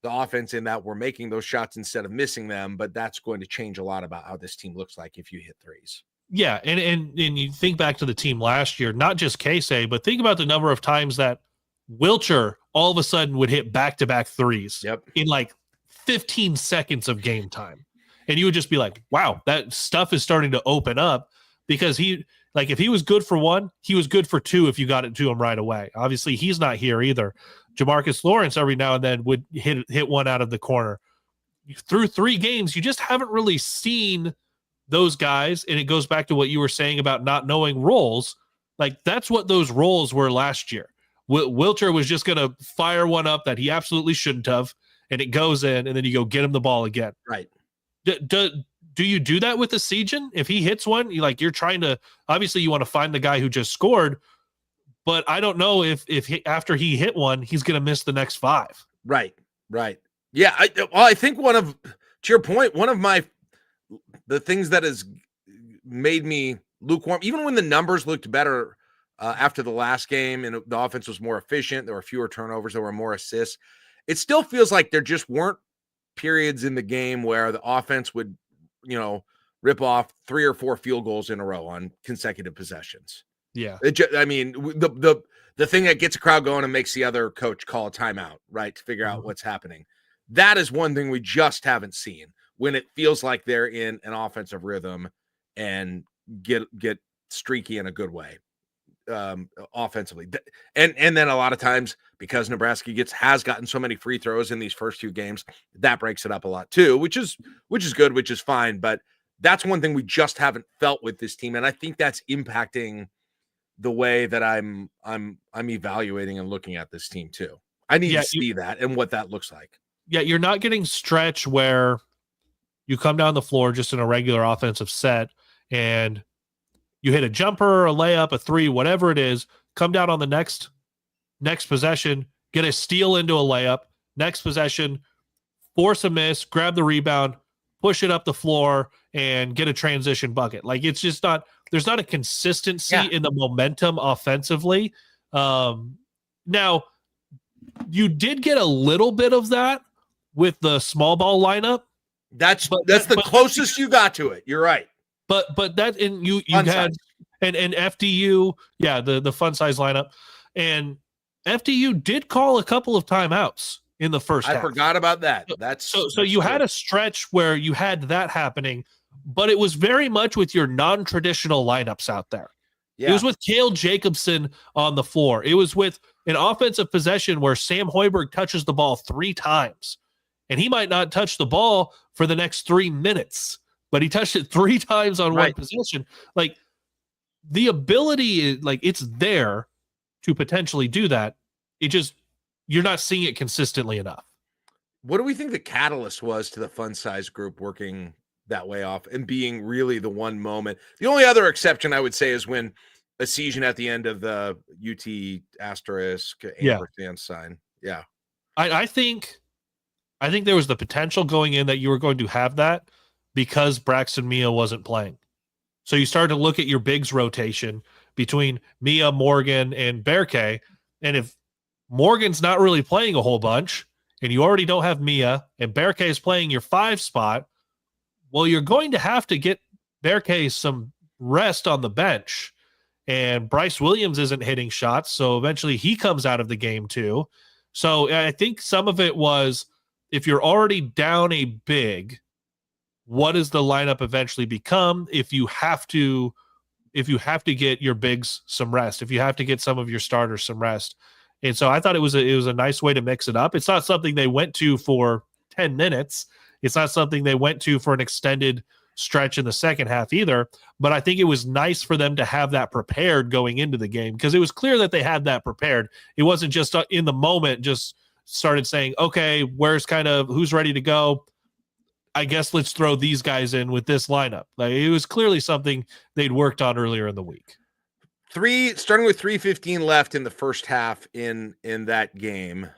the offense in that we're making those shots instead of missing them, but that's going to change a lot about how this team looks like if you hit 3s. Yeah. And you think back to the team last year, not just Casey, but think about the number of times that Wilcher all of a sudden would hit back-to-back 3s in like 15 seconds of game time. And you would just be like, wow, that stuff is starting to open up because if he was good for 1, he was good for 2 if you got it to him right away. Obviously, he's not here either. Jamarcus Lawrence every now and then would hit one out of the corner. Through 3 games, you just haven't really seen those guys. And it goes back to what you were saying about not knowing roles. Like, that's what those roles were last year. Wilcher was just going to fire one up that he absolutely shouldn't have, and it goes in, and then you go get him the ball again. Right. Do you do that with Essegian? If he hits one, you're trying to, obviously you want to find the guy who just scored, but I don't know if after he hit one, he's going to miss the next 5. Right. Yeah. I think to your point, one of the things that has made me lukewarm, even when the numbers looked better after the last game and the offense was more efficient, there were fewer turnovers, there were more assists. It still feels like there just weren't periods in the game where the offense would, rip off 3 or 4 field goals in a row on consecutive possessions. Yeah. The thing that gets a crowd going and makes the other coach call a timeout, right, to figure out what's happening. That is one thing we just haven't seen when it feels like they're in an offensive rhythm and get streaky in a good way. Offensively, and then a lot of times because Nebraska has gotten so many free throws in these first 2 games, that breaks it up a lot too, which is good, which is fine. But that's one thing we just haven't felt with this team, and I think that's impacting the way that I'm evaluating and looking at this team too. I need to see that and what that looks like. Yeah, you're not getting stretch where you come down the floor just in a regular offensive set and you hit a jumper, a layup, a 3, whatever it is, come down on the next possession, get a steal into a layup, next possession, force a miss, grab the rebound, push it up the floor, and get a transition bucket. Like, it's just there's not a consistency in the momentum offensively. Now, You did get a little bit of that with the small ball lineup. That's the closest you got to it. You're right. But that, and you Fun had size. and FDU, the fun size lineup, and FDU did call a couple of timeouts in the first half. I forgot about that. So you had a stretch where you had that happening, but it was very much with your non-traditional lineups out there. Yeah. It was with Cale Jacobson on the floor. It was with an offensive possession where Sam Hoiberg touches the ball 3 times, and he might not touch the ball for the next 3 minutes, but he touched it 3 times on one possession. Like, the ability, like, it's there to potentially do that. It just, you're not seeing it consistently enough. What do we think the catalyst was to the fun size group working that way off and being really the one moment? The only other exception I would say is when a season at the end of the UT asterisk ampersand sign. Yeah. I think there was the potential going in that you were going to have that because Braxton Mia wasn't playing. So you started to look at your bigs rotation between Mia, Morgan, and Berke. And if Morgan's not really playing a whole bunch and you already don't have Mia and Berke is playing your 5 spot, well, you're going to have to get Berke some rest on the bench. And Bryce Williams isn't hitting shots, so eventually he comes out of the game too. So I think some of it was, if you're already down a big, what does the lineup eventually become if you have to get your bigs some rest, if you have to get some of your starters some rest? And so I thought it was a nice way to mix it up. It's not something they went to for 10 minutes. It's not something they went to for an extended stretch in the second half either, but I think it was nice for them to have that prepared going into the game, because it was clear that they had that prepared. It wasn't just in the moment just started saying, okay, who's ready to go? I guess let's throw these guys in with this lineup. Like, it was clearly something they'd worked on earlier in the week. Starting with 3:15 left in the first half in that game.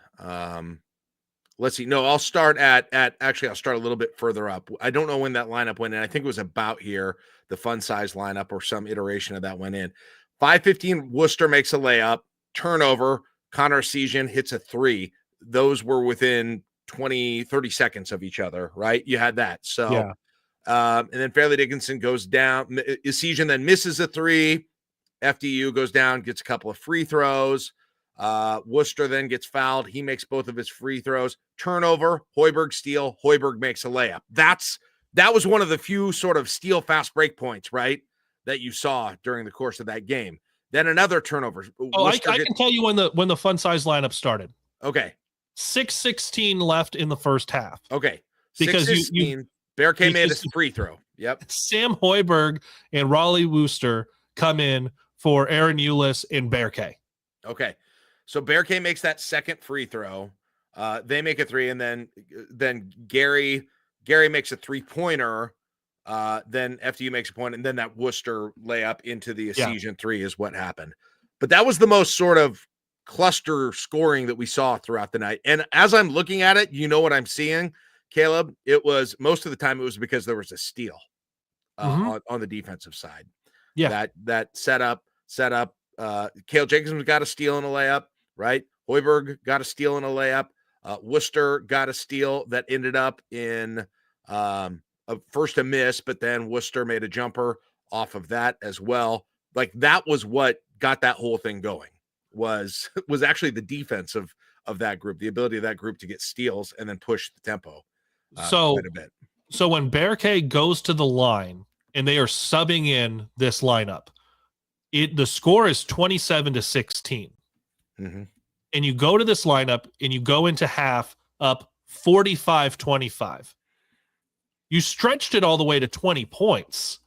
Let's see. No, I'll start I'll start a little bit further up. I don't know when that lineup went in. I think it was about here, the fun size lineup or some iteration of that went in. 5:15, Worcester makes a layup, turnover. Connor Season hits a 3. Those were within 20, 30 seconds of each other, right? You had that. So, yeah. And then Fairleigh Dickinson goes down. Season then misses a 3. FDU goes down, gets a couple of free throws. Worcester then gets fouled. He makes both of his free throws. Turnover, Hoiberg steal. Hoiberg makes a layup. That was one of the few sort of steal fast break points, right, that you saw during the course of that game. Then another turnover. I can tell you when the fun size lineup started. Okay. 6:16 left in the first half. Okay. Because Berke made a free throw. Yep. Sam Hoiberg and Raleigh Worcester come in for Aaron Eulis and Berke. Okay. So Berke makes that second free throw. They make a 3, and then Gary makes a 3-pointer. Then FDU makes a point, and then that Worcester layup into the Season 3 is what happened. But that was the most sort of cluster scoring that we saw throughout the night. And as I'm looking at it, you know what I'm seeing, Caleb? It was most of the time it was because there was a steal on the defensive side. Yeah, that setup. Cale Jacobson got a steal and a layup, right? Hoiberg got a steal and a layup. Worcester got a steal that ended up in first a miss, but then Worcester made a jumper off of that as well. Like, that was what got that whole thing going, was actually the defense of that group, the ability of that group to get steals and then push the tempo quite a bit. So when Berke goes to the line and they are subbing in this lineup, the score is 27-16. Mm-hmm. And you go to this lineup and you go into half up 45-25. You stretched it all the way to 20 points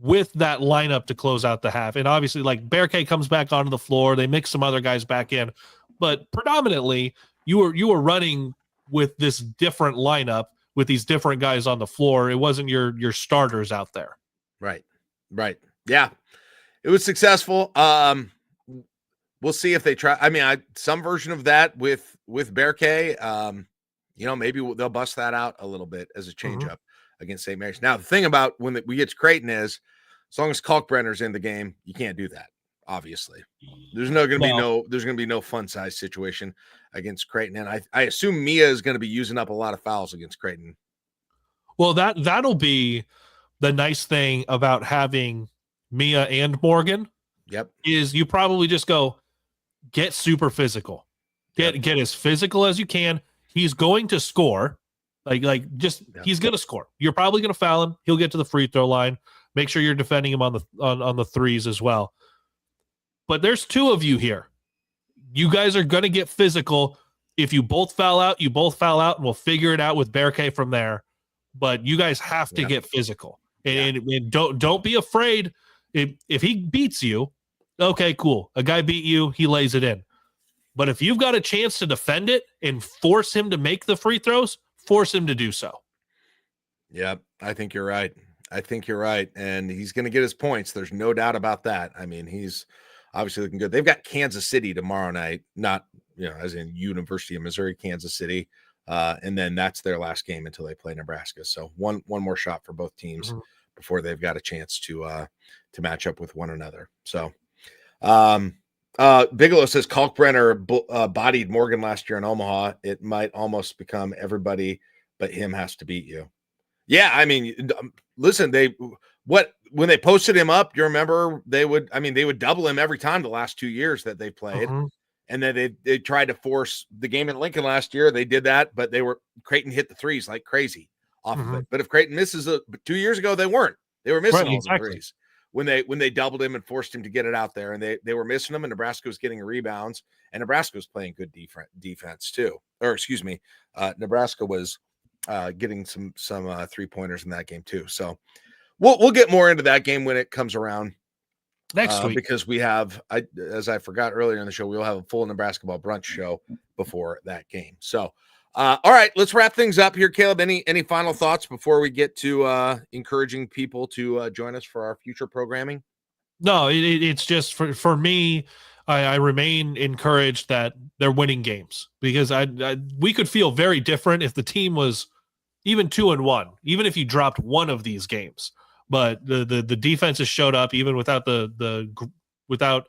with that lineup to close out the half. And obviously, like, Berke comes back onto the floor. They mix some other guys back in. But predominantly, you were running with this different lineup with these different guys on the floor. It wasn't your starters out there. Right. Yeah. It was successful. We'll see if they try. I mean, some version of that with Berke. Maybe they'll bust that out a little bit as a changeup against St. Mary's. Now, the thing about when we get to Creighton is, as long as Kalkbrenner's in the game, you can't do that. obviously. There's going to be no fun size situation against Creighton. And I assume Mia is going to be using up a lot of fouls against Creighton. Well, that'll be the nice thing about having Mia and Morgan. Yep. Is you probably just go get super physical. Get as physical as you can. He's going to score. He's going to score. You're probably going to foul him. He'll get to the free throw line. Make sure you're defending him on the threes as well. But there's two of you here. You guys are going to get physical. If you both foul out, and we'll figure it out with Berke from there. But you guys have to get physical. And don't be afraid. If he beats you, okay, cool. A guy beat you, he lays it in. But if you've got a chance to defend it and force him to make the free throws, force him to do so. Yep, I think you're right. And he's going to get his points. There's no doubt about that. I mean, he's obviously looking good. They've got Kansas City tomorrow night, not, as in University of Missouri, Kansas City. And then that's their last game until they play Nebraska. So one more shot for both teams before they've got a chance to match up with one another. So Bigelow says Kalkbrenner bodied Morgan last year in Omaha. It might almost become everybody but him has to beat you. Yeah, I mean, listen, when they posted him up, do you remember they would double him every time the last 2 years that they played. And then they tried to force the game in Lincoln last year. They did that, but Creighton hit the threes like crazy off of it. But if Creighton misses 2 years ago, they weren't. They were missing all the threes when they doubled him and forced him to get it out there. And they were missing them, and Nebraska was getting rebounds, and Nebraska was playing good defense too. Or excuse me, Nebraska was getting some 3-pointers in that game too. So we'll get more into that game when it comes around. Next week, because we have, as I forgot earlier in the show, we'll have a full Nebrasketball brunch show before that game. So, all right, let's wrap things up here, Caleb. Any final thoughts before we get to encouraging people to join us for our future programming? No, it's just for me. I remain encouraged that they're winning games because we could feel very different if the team was even 2-1, even if you dropped one of these games. But the defense has showed up even without without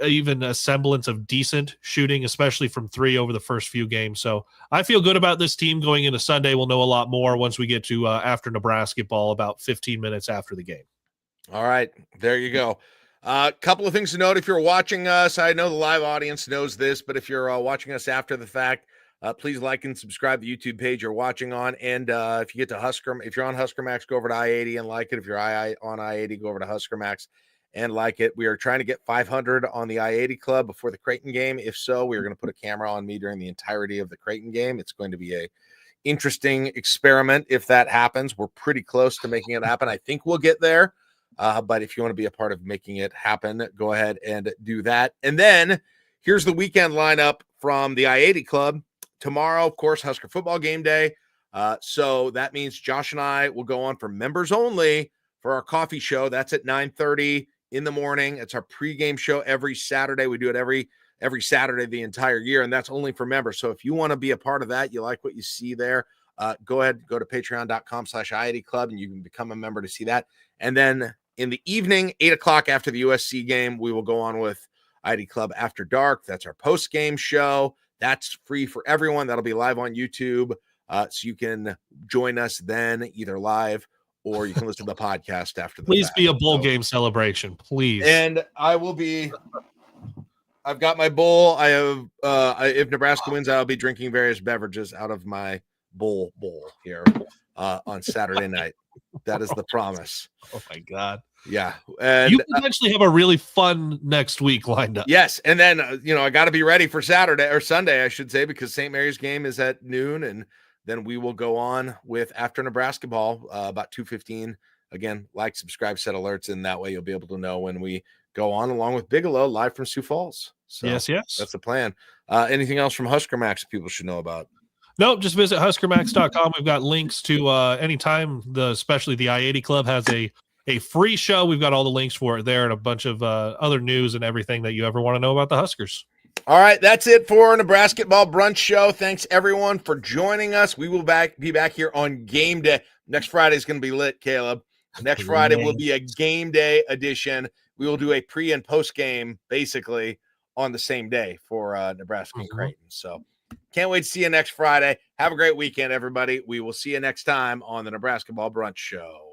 even a semblance of decent shooting, especially from three over the first few games. So I feel good about this team going into Sunday. We'll know a lot more once we get to after Nebrasketball, about 15 minutes after the game. All right, there you go. A couple of things to note if you're watching us. I know the live audience knows this, but if you're watching us after the fact, please like and subscribe to the YouTube page you're watching on. And if you get to Husker, if you're on Husker Max, go over to I-80 and like it. If you're on I-80, go over to Husker Max and like it. We are trying to get 500 on the I-80 Club before the Creighton game. If so, we are going to put a camera on me during the entirety of the Creighton game. It's going to be a interesting experiment if that happens. We're pretty close to making it happen. I think we'll get there. But if you want to be a part of making it happen, go ahead and do that. And then here's the weekend lineup from the I-80 Club. Tomorrow, of course, Husker football game day. So that means Josh and I will go on for members only for our coffee show. That's at 9:30 in the morning. It's our pregame show every Saturday. We do it every Saturday the entire year, and that's only for members. So if you want to be a part of that, you like what you see there, go ahead, go to patreon.com/I80 Club, and you can become a member to see that. And then in the evening, 8 o'clock after the USC game, we will go on with I80 Club After Dark. That's our post-game show. That's free for everyone. That'll be live on YouTube. So you can join us then either live or you can listen to the podcast after the Please fact. be a bowl game celebration, please. And I've got my bowl. I have, if Nebraska wins, I'll be drinking various beverages out of my bowl here on Saturday night. That is the promise. Oh my God. Yeah. And you can actually have a really fun next week lined up. Yes. And then, I got to be ready for Saturday or Sunday, I should say, because St. Mary's game is at noon. And then we will go on with after Nebrasketball about 2:15. Again, like, subscribe, set alerts. And that way you'll be able to know when we go on along with Bigelow live from Sioux Falls. So yes. That's the plan. Anything else from Husker Max people should know about? Nope, just visit huskermax.com. We've got links to anytime especially the I-80 Club has a free show. We've got all the links for it there and a bunch of other news and everything that you ever want to know about the Huskers. All right, that's it for Nebrasketball Brunch Show. Thanks, everyone, for joining us. We will be back here on game day. Next Friday is going to be lit, Caleb. Next Friday will be a game day edition. We will do a pre and post game basically on the same day for Nebraska and Creighton. So can't wait to see you next Friday. Have a great weekend, everybody. We will see you next time on the Nebrasketball Brunch Show.